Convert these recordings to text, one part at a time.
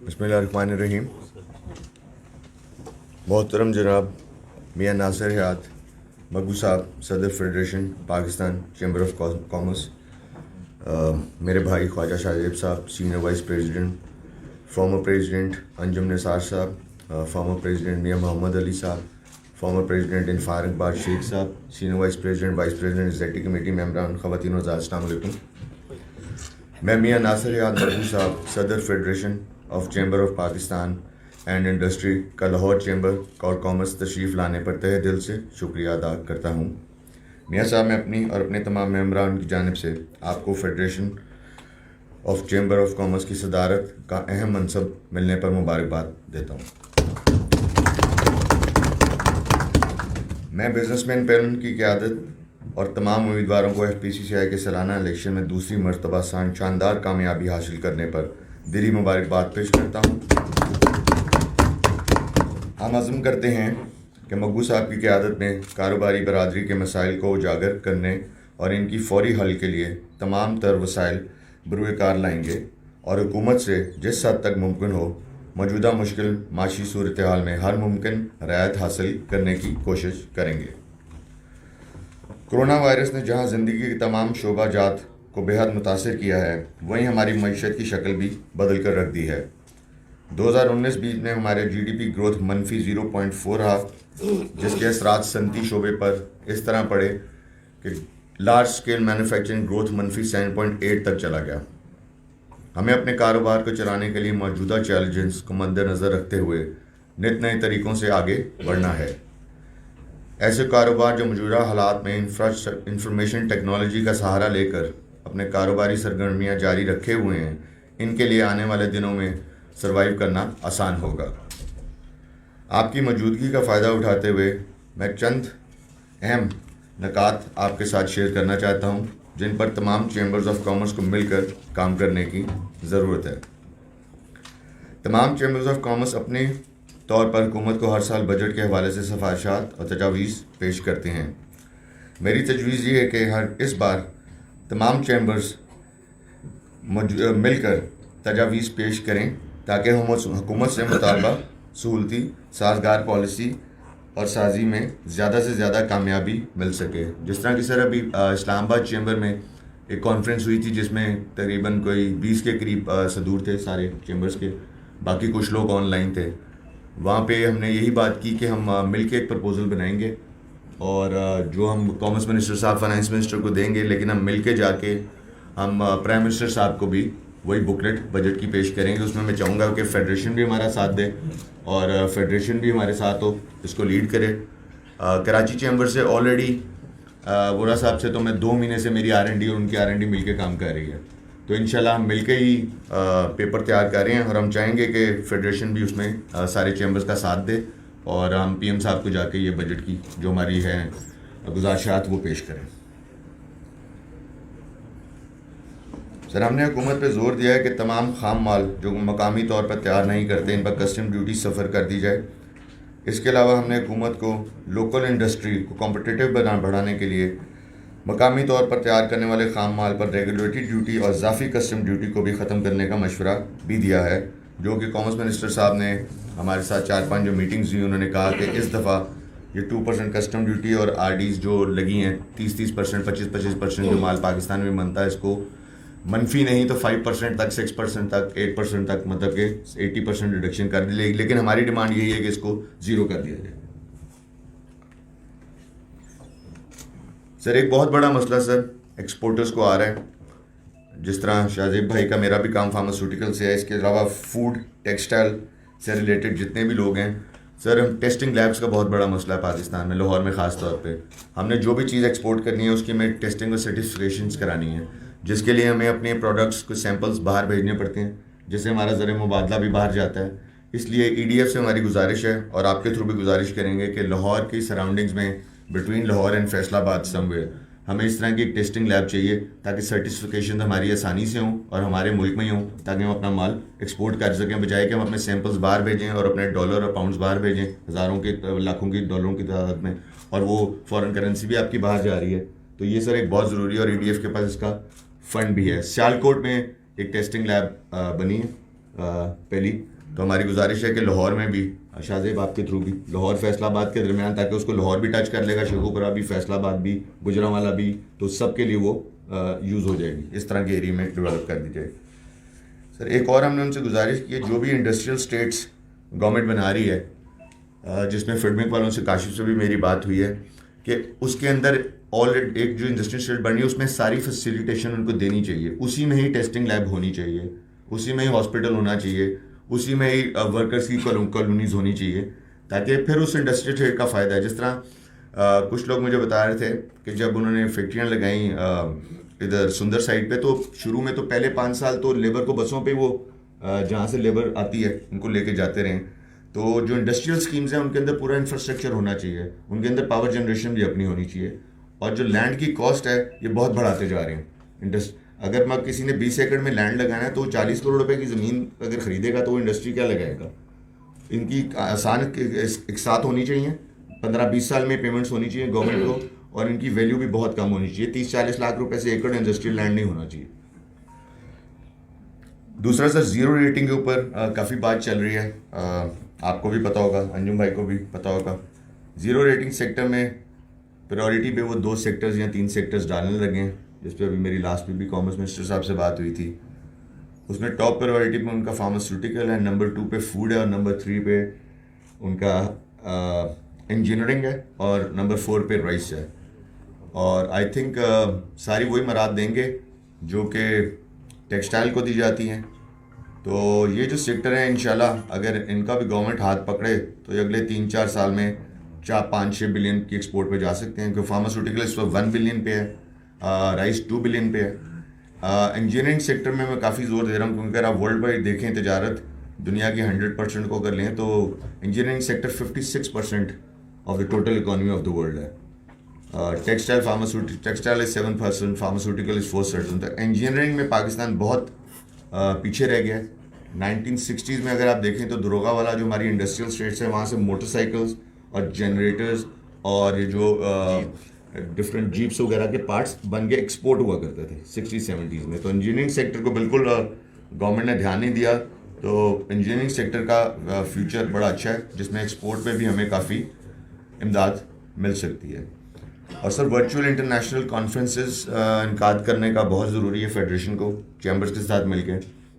बिस्मिल्लाहिर्रहमानिर्रहीम। मोहतरम जनाब मियाँ नासिर हयात मकबू साहब, सदर federation Pakistan chamber of commerce, मेरे भाई ख्वाजा शाहजेब साहब, senior vice president, former president Anjum Nisar साहब, फॉर्मर प्रेसिडेंट मियाँ मोहम्मद अली साहब, फॉर्मर प्रेसिडेंट इनफार इकबाल शेख साहब, senior vice president executive committee मेम्बरान, ख़वातीन व हज़रात, अस्सलाम वालेकुम। मैं मियाँ नासिर हयात मकबू साहब, सदर federation of chamber of Pakistan and industry का लाहौर चैम्बर और कॉमर्स तशरीफ़ लाने पर तहे दिल से शुक्रिया अदा करता हूँ। मियाँ साहब, मैं अपनी और अपने तमाम मेम्बरान की जानिब से आपको federation of chamber of commerce की सदारत का अहम मनसब मिलने पर मुबारकबाद देता हूँ। मैं बिजनेसमैन पैनल की क़यादत और तमाम उम्मीदवारों को FPCCI के सालाना इलेक्शन में दूसरी मरतबा शानदार कामयाबी हासिल करने पर दिली मुबारकबाद पेश करता हूँ। हम अज़्म करते हैं कि मकबू साहब की क़यादत में कारोबारी बरादरी के मसाइल को उजागर करने और इनकी फौरी हल के लिए तमाम तर वसाइल बरूए कार लाएंगे और हुकूमत से जिस हद तक मुमकिन हो मौजूदा मुश्किल माशी सूरत हाल में हर मुमकिन रियायत हासिल करने की कोशिश करेंगे। कोरोना वायरस ने जहां ज़िंदगी के तमाम शोबा जात को बेहद मुतासिर किया है, वहीं हमारी मईशत की शक्ल भी बदल कर रख दी है। 2019-20 में हमारे GDP ग्रोथ -0.4 रहा, जिसके असरात सनती शोबे पर इस तरह पड़े कि लार्ज स्केल मैन्युफैक्चरिंग ग्रोथ -7.8 तक चला गया। हमें अपने कारोबार को चलाने के लिए मौजूदा चैलेंजेस को मद्देनज़र रखते हुए नित नए तरीक़ों से आगे बढ़ना है। ऐसे कारोबार जो मौजूदा हालात में इंफॉर्मेशन टेक्नोलॉजी का सहारा लेकर अपने कारोबारी सरगर्मियाँ जारी रखे हुए हैं, इनके लिए आने वाले दिनों में सर्वाइव करना आसान होगा। आपकी मौजूदगी का फ़ायदा उठाते हुए मैं चंद अहम नकात आपके साथ शेयर करना चाहता हूँ, जिन पर तमाम चैम्बर्स ऑफ कॉमर्स को मिलकर काम करने की ज़रूरत है। तमाम चैम्बर्स ऑफ कॉमर्स अपने तौर पर हुकूमत को हर साल बजट के हवाले से सिफारिशात और तजावीज़ पेश करते हैं। मेरी तजवीज़ ये है कि इस बार तमाम चैम्बर्स मिलकर तजावीज़ पेश करें ताकि हम हुकूमत से मुतालबा सहूलती साजगार पॉलिसी और साजी में ज़्यादा से ज़्यादा कामयाबी मिल सके। जिस तरह की सर अभी इस्लामाबाद चैम्बर में एक कॉन्फ्रेंस हुई थी जिसमें तकरीबन कोई 20 के करीब सदूर थे सारे चैम्बर्स के, बाकी कुछ लोग ऑनलाइन थे। वहाँ पे हमने यही बात की कि हम मिलके एक प्रपोज़ल बनाएंगे और जो हम कॉमर्स मिनिस्टर साहब, फाइनेंस मिनिस्टर को देंगे, लेकिन हम मिलके जाके हम प्राइम मिनिस्टर साहब को भी वही बुकलेट बजट की पेश करेंगे। उसमें मैं चाहूँगा कि फेडरेशन भी हमारा साथ दे और फेडरेशन भी हमारे साथ हो, इसको लीड करे। कराची चैम्बर से ऑलरेडी वोरा साहब से तो मैं 2 महीने से मेरी R&D और उनकी R&D मिलके काम कर रही है, तो इंशाल्लाह हम मिलके ही पेपर तैयार कर रहे हैं और हम चाहेंगे कि फेडरेशन भी उसमें सारे चैम्बर्स का साथ दे और हम PM साहब को जाके ये बजट की जो हमारी है गुजारिशात वो पेश करें। सर, हमने हुकूमत पे जोर दिया है कि तमाम खाम माल जो मकामी तौर पर तैयार नहीं करते, इन पर कस्टम ड्यूटी सफ़र कर दी जाए। इसके अलावा हमने हुकूमत को लोकल इंडस्ट्री को कॉम्पिटिटिव बढ़ाने के लिए मकामी तौर पर तैयार करने वाले खाम माल पर रेगुलेटरी ड्यूटी और इजाफी कस्टम ड्यूटी को भी ख़त्म करने का मशवरा भी दिया है, जो कि कॉमर्स मिनिस्टर साहब ने हमारे साथ 4-5 जो मीटिंग्स हुई, उन्होंने कहा कि इस दफ़ा ये 2% कस्टम ड्यूटी और RDs जो लगी हैं 30% 25% जो माल पाकिस्तान में बनता है, इसको मनफी नहीं तो 5% तक, 6% तक, 8% तक, मतलब कि 80% रिडक्शन कर दी जाएगी। लेकिन हमारी डिमांड यही है कि इसको 0 कर दिया जाए। सर, एक बहुत बड़ा मसला सर एक्सपोर्टर्स को आ रहा है। जिस तरह शाहजेब भाई का, मेरा भी काम फार्मास्यूटिकल से है, इसके अलावा फूड टेक्सटाइल से रिलेटेड जितने भी लोग हैं सर, हम टेस्टिंग लैब्स का बहुत बड़ा मसला है पाकिस्तान में, लाहौर में ख़ास तौर पे। हमने जो भी चीज़ एक्सपोर्ट करनी है उसकी हमें टेस्टिंग और सर्टिफिकेशंस करानी है, जिसके लिए हमें अपने प्रोडक्ट्स को सैंपल्स बाहर भेजने पड़ते हैं, जिससे हमारा ज़र मुबादला भी बाहर जाता है। इसलिए EDF से हमारी गुजारिश है और आपके थ्रू भी गुजारिश करेंगे कि लाहौर की सराउंडिंग्स में between Lahore and Faisalabad somewhere हमें इस तरह की एक टेस्टिंग लैब चाहिए ताकि सर्टिफिकेशन हमारी आसानी से हों और हमारे मुल्क में ही हों, ताकि हम अपना माल एक्सपोर्ट कर सकें, बजाय कि हम अपने सैंपल्स बाहर भेजें और अपने डॉलर और पाउंड्स बाहर भेजें हज़ारों के लाखों की डॉलरों की तादाद में, और वो फॉरेन करेंसी भी आपकी बाहर जा रही है। तो ये सर एक बहुत ज़रूरी है और EDF के पास इसका फ़ंड भी है। सियालकोट में एक टेस्टिंग लैब बनी है पहली, तो हमारी गुजारिश है कि लाहौर में भी, शाहजेब आपके थ्रू भी, लाहौर फैसलाबाद के दरमियान, ताकि उसको लाहौर भी टच कर लेगा, शेखुपुरा भी, फैसलाबाद भी, गुजरांवाला भी, तो सबके लिए वो यूज़ हो जाएगी। इस तरह के एरिया में डेवलप कर दी जाए। सर एक और हमने उनसे गुजारिश की है, जो भी इंडस्ट्रियल स्टेट्स गवर्नमेंट बना रही है, जिसमें फिडमिक वालों से, काशिफ से भी मेरी बात हुई है, कि उसके अंदर ऑलरेडी एक जो इंडस्ट्रियल स्टेट बनी है उसमें सारी फैसिलिटेशन उनको देनी चाहिए, उसी में ही टेस्टिंग लैब होनी चाहिए, उसी में ही हॉस्पिटल होना चाहिए, उसी में ही वर्कर्स की कॉलोनीज होनी चाहिए, ताकि फिर उस इंडस्ट्रियल स्टेट का फ़ायदा है। जिस तरह कुछ लोग मुझे बता रहे थे कि जब उन्होंने फैक्ट्रियाँ लगाई इधर सुंदर साइड पे, तो शुरू में तो पहले 5 साल तो लेबर को बसों पे वो जहाँ से लेबर आती है उनको लेके जाते रहे। तो जो इंडस्ट्रियल स्कीम्स हैं उनके अंदर पूरा इंफ्रास्ट्रक्चर होना चाहिए, उनके अंदर पावर जनरेशन भी अपनी होनी चाहिए, और जो लैंड की कॉस्ट है ये बहुत बढ़ाते जा रहे हैं। अगर मैं किसी ने 20 एकड़ में लैंड लगाना है तो 40 करोड़ रुपए की ज़मीन अगर ख़रीदेगा तो वो इंडस्ट्री क्या लगाएगा। इनकी आसान एक साथ होनी चाहिए, 15-20 साल में पेमेंट्स होनी चाहिए गवर्नमेंट को, और इनकी वैल्यू भी बहुत कम होनी चाहिए, 30-40 लाख रुपए से एकड़ इंडस्ट्रियल लैंड नहीं होना चाहिए। दूसरा सर, ज़ीरो रेटिंग के ऊपर काफ़ी बात चल रही है, आपको भी पता होगा, अंजुम भाई को भी पता होगा। ज़ीरो रेटिंग सेक्टर में प्रायोरिटी पे वो 2 सेक्टर्स या 3 सेक्टर्स डालने लगे हैं, जिस पे अभी मेरी लास्ट में भी कॉमर्स मिनिस्टर साहब से बात हुई थी। उसमें टॉप प्रायोरिटी पे उनका फार्मास्यूटिकल है, नंबर 2 पे फूड है, और नंबर 3 पे उनका इंजीनियरिंग है, और नंबर 4 पे राइस है। और आई थिंक सारी वही मराद देंगे जो कि टेक्सटाइल को दी जाती हैं। तो ये जो सेक्टर है इंशाल्लाह अगर इनका भी गवर्नमेंट हाथ पकड़े तो ये अगले 3-4 साल में 4-5-6 बिलियन की एक्सपोर्ट पे जा सकते हैं, क्योंकि फार्मास्यूटिकल इस वक्त 1 बिलियन पे है, राइस 2 बिलियन पे है। इंजीनियरिंग सेक्टर में मैं काफ़ी ज़ोर दे रहा हूँ, क्योंकि अगर आप वर्ल्ड वाइड देखें तजारत दुनिया की 100% को अगर लें तो engineering sector 56% of the total economy of the world है। Textile is 7%, pharmaceutical is 4%। तो इंजीनियरिंग में पाकिस्तान बहुत पीछे रह गया है। 1960s में अगर आप देखें तो दरोगा वाला जो हमारी इंडस्ट्रियल स्टेट्स है, वहाँ से मोटरसाइकिल्स और जनरेटर्स और ये जो डिफरेंट जीप्स वगैरह के पार्ट्स बन के एक्सपोर्ट हुआ करते थे 60-70s में। तो इंजीनियरिंग सेक्टर को बिल्कुल गवर्नमेंट ने ध्यान नहीं दिया। तो इंजीनियरिंग सेक्टर का फ्यूचर बड़ा अच्छा है, जिसमें एक्सपोर्ट पे भी हमें काफ़ी इमदाद मिल सकती है। और सर वर्चुअल इंटरनेशनल कॉन्फ्रेंसेस इनकाद करने का बहुत ज़रूरी है फेडरेशन को, चैम्बर्स के साथ मिलकर,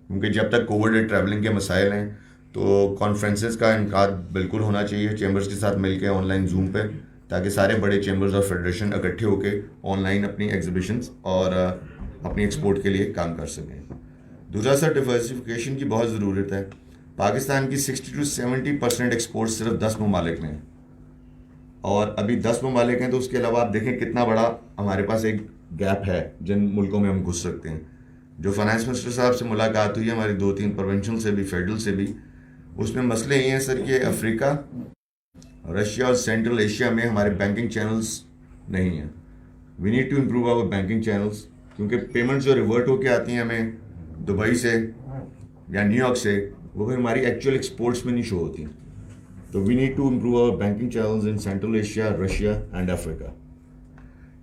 क्योंकि जब तक कोविड ट्रैवलिंग के मसाइल हैं तो कॉन्फ्रेंसेस का इनकाद बिल्कुल होना चाहिए चैम्बर्स के साथ मिलकर ऑनलाइन जूम पे, ताकि सारे बड़े चैम्बर्स और फेडरेशन इकट्ठे होकर ऑनलाइन अपनी एग्जीबिशंस और अपनी एक्सपोर्ट के लिए काम कर सकें। दूसरा सर, डिवर्सिफिकेशन की बहुत ज़रूरत है। पाकिस्तान की 60-70% एक्सपोर्ट सिर्फ 10 ममालिक में है, और अभी 10 ममालिक हैं, तो उसके अलावा आप देखें कितना बड़ा हमारे पास एक गैप है जिन मुल्कों में हम घुस सकते हैं। जो फाइनेंस मिनिस्टर साहब से मुलाकात हुई है हमारी 2-3 प्रोविंशियल से भी, फेडरल से भी, उसमें मसले ये हैं सर कि अफ्रीका, रशिया और सेंट्रल एशिया में हमारे बैंकिंग चैनल्स नहीं हैं। We need to improve our banking channels, क्योंकि पेमेंट्स जो रिवर्ट होके आती हैं हमें दुबई से या न्यूयॉर्क से, वो फिर हमारी एक्चुअल एक्सपोर्ट्स में नहीं शो होती। तो we need to improve our banking channels in central Asia, Russia and Africa.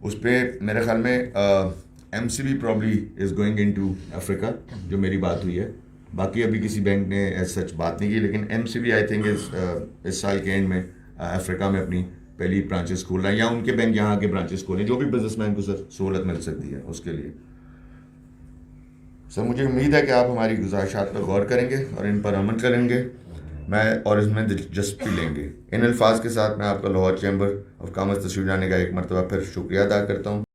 उस पर मेरे ख्याल में MCB probably is going into Africa, जो मेरी बात हुई है। बाकी अभी किसी बैंक ने एज सच बात नहीं की, लेकिन MCB आई थिंक इस साल के एंड में अफ्रीका में अपनी पहली ब्रांचेस खोल रहे हैं, या उनके बैंक यहाँ के ब्रांचेस खोलें, जो भी बिजनेसमैन को सर सहूलत मिल सकती है उसके लिए। सर मुझे उम्मीद है कि आप हमारी गुजारिशात पर गौर करेंगे और इन पर अमल करेंगे, मैं और इसमें दिलचस्पी लेंगे। इन अल्फाज के साथ मैं आपका लाहौर चैम्बर ऑफ कॉमर्स तशरीफ लाने का एक मरतबा फिर शुक्रिया अदा करता हूँ।